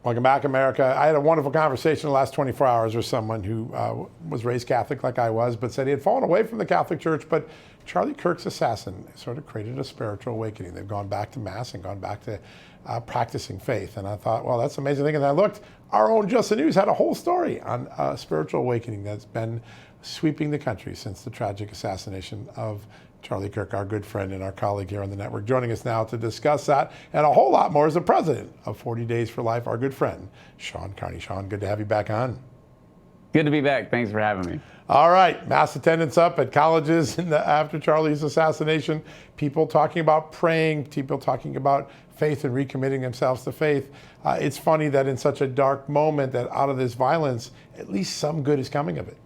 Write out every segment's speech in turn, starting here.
Welcome back, America. I had a wonderful conversation in the last 24 hours with someone who was raised Catholic like I was, but said he had fallen away from the Catholic Church. But Charlie Kirk's assassin sort of created a spiritual awakening. They've gone back to Mass and gone back to practicing faith. And I thought, well, that's an amazing thing. And I looked, our own Just the News had a whole story on a spiritual awakening that's been sweeping the country since the tragic assassination of Charlie Kirk, our good friend and our colleague here on the network. Joining us now to discuss that and a whole lot more is the president of 40 Days for Life, our good friend, Sean Carney. Sean, good to have you back on. Good to be back. Thanks for having me. All right, mass attendance up at colleges after Charlie's assassination, people talking about praying, people talking about faith and recommitting themselves to faith. It's funny that in such a dark moment that out of this violence, at least some good is coming of it.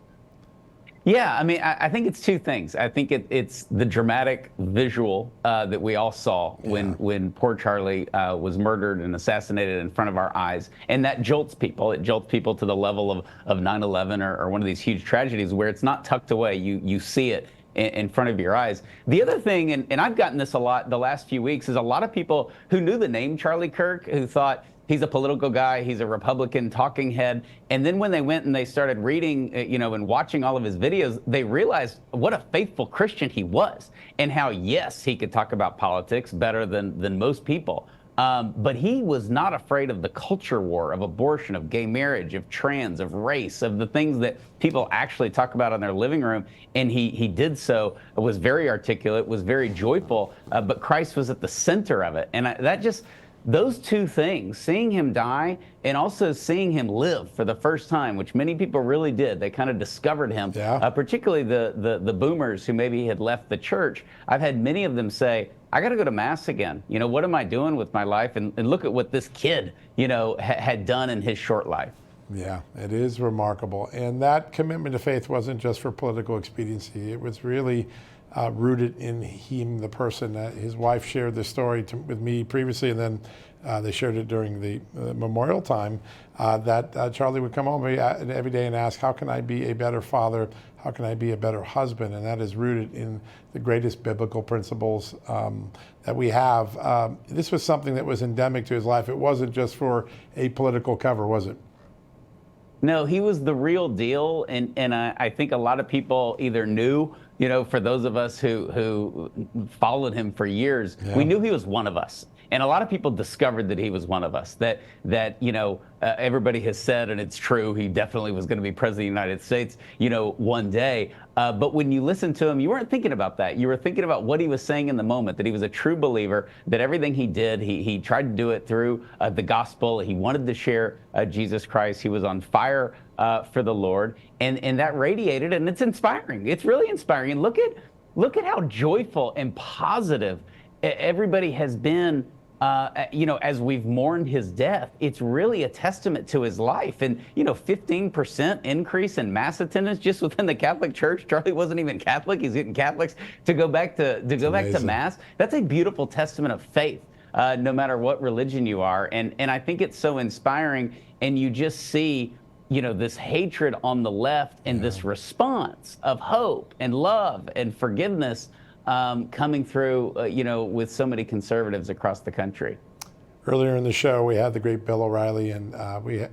Yeah, I mean, I think it's two things. I think it's the dramatic visual that we all saw when poor Charlie was murdered and assassinated in front of our eyes. And that jolts people. It jolts people to the level of 9/11 or one of these huge tragedies where it's not tucked away. You see it in front of your eyes. The other thing, and I've gotten this a lot the last few weeks, is a lot of people who knew the name Charlie Kirk who thought, he's a political guy, he's a Republican talking head. And then when they went and they started reading, and watching all of his videos, they realized what a faithful Christian he was and how, yes, he could talk about politics better than most people. But he was not afraid of the culture war, of abortion, of gay marriage, of trans, of race, of the things that people actually talk about in their living room. And he did so, was very articulate, was very joyful, but Christ was at the center of it. And those two things, seeing him die and also seeing him live for the first time, which many people really did. They kind of discovered him, particularly the boomers who maybe had left the church. I've had many of them say, I got to go to Mass again. What am I doing with my life? And look at what this kid, had done in his short life. Yeah, it is remarkable. And that commitment to faith wasn't just for political expediency. It was really rooted in him, the person. His wife shared this story with me previously, and then they shared it during the memorial time, that Charlie would come home every day and ask, how can I be a better father? How can I be a better husband? And that is rooted in the greatest biblical principles that we have. This was something that was endemic to his life. It wasn't just for a political cover, was it? No, he was the real deal. And I think a lot of people either knew, for those of us who followed him for years, we knew he was one of us. And a lot of people discovered that he was one of us, that everybody has said, and it's true, he definitely was going to be president of the United States, one day. But when you listened to him, you weren't thinking about that. You were thinking about what he was saying in the moment, that he was a true believer, that everything he did, he tried to do it through the gospel. He wanted to share Jesus Christ. He was on fire for the Lord. And that radiated, and it's inspiring. It's really inspiring. And look at how joyful and positive everybody has been. As we've mourned his death. It's really a testament to his life. And 15% increase in Mass attendance just within the Catholic Church. Charlie wasn't even Catholic. He's getting Catholics to go back to Mass. That's a beautiful testament of faith, no matter what religion you are. And I think it's so inspiring. And you just see this hatred on the left and this response of hope and love and forgiveness coming through, with so many conservatives across the country. Earlier in the show, we had the great Bill O'Reilly, and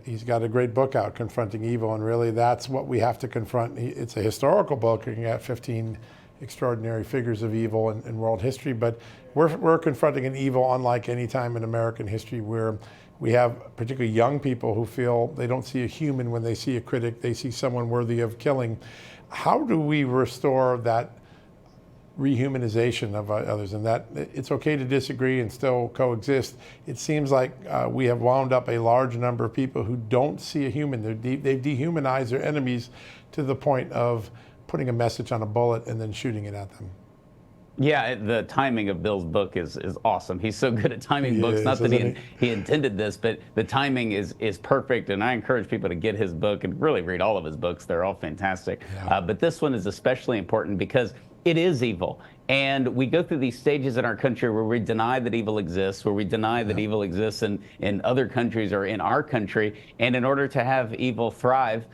he's got a great book out, Confronting Evil, and really that's what we have to confront. It's a historical book looking at 15 extraordinary figures of evil in world history, but we're confronting an evil unlike any time in American history, where we have particularly young people who feel they don't see a human when they see a critic, they see someone worthy of killing. How do we restore that rehumanization of others, and that it's okay to disagree and still coexist? It seems like we have wound up a large number of people who don't see a human. They've dehumanized their enemies to the point of putting a message on a bullet and then shooting it at them. Yeah, the timing of Bill's book is awesome. He's so good at timing books. Not that he intended this, but the timing is perfect. And I encourage people to get his book and really read all of his books. They're all fantastic. But this one is especially important because it is evil. And we go through these stages in our country where we deny that evil exists, where we deny that evil exists in other countries or in our country. And in order to have evil thrive,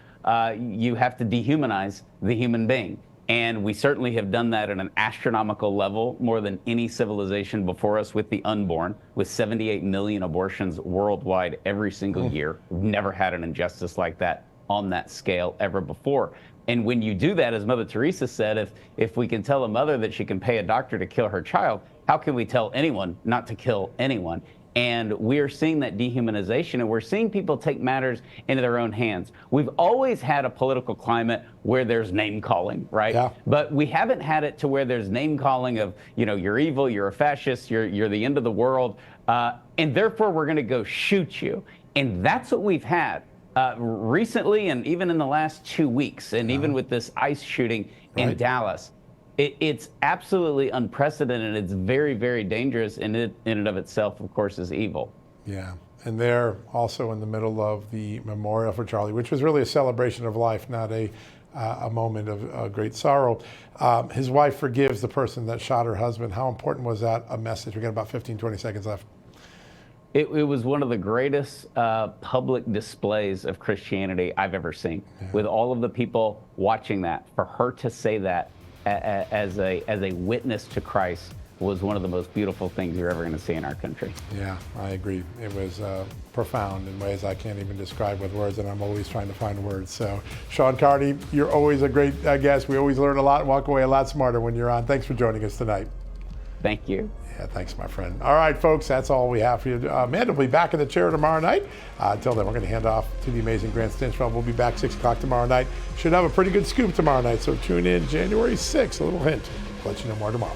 you have to dehumanize the human being. And we certainly have done that at an astronomical level, more than any civilization before us, with the unborn, with 78 million abortions worldwide every single year. We've never had an injustice like that on that scale ever before. And when you do that, as Mother Teresa said, if we can tell a mother that she can pay a doctor to kill her child, how can we tell anyone not to kill anyone? And we are seeing that dehumanization, and we're seeing people take matters into their own hands. We've always had a political climate where there's name calling, right? Yeah. But we haven't had it to where there's name calling of, you're evil, you're a fascist, you're the end of the world, and therefore we're going to go shoot you. And that's what we've had recently, and even in the last 2 weeks, and even with this ICE shooting in Dallas. It's absolutely unprecedented. It's very, very dangerous, and it in and of itself, of course, is evil. Yeah, and they're also in the middle of the memorial for Charlie, which was really a celebration of life, not a moment of great sorrow. His wife forgives the person that shot her husband. How important was that a message? We got about 15, 20 seconds left. It was one of the greatest public displays of Christianity I've ever seen. With all of the people watching that, for her to say that as a witness to Christ was one of the most beautiful things you're ever going to see in our country. Yeah, I agree. It was profound in ways I can't even describe with words, and I'm always trying to find words. So, Sean Carney, you're always a great guest. We always learn a lot and walk away a lot smarter when you're on. Thanks for joining us tonight. Thank you. Yeah, thanks, my friend. All right, folks, that's all we have for you. Amanda will be back in the chair tomorrow night. Until then, we're going to hand off to the amazing Grant Stinchfeld. We'll be back 6 o'clock tomorrow night. Should have a pretty good scoop tomorrow night, so tune in January 6th. A little hint. I'll let you know more tomorrow.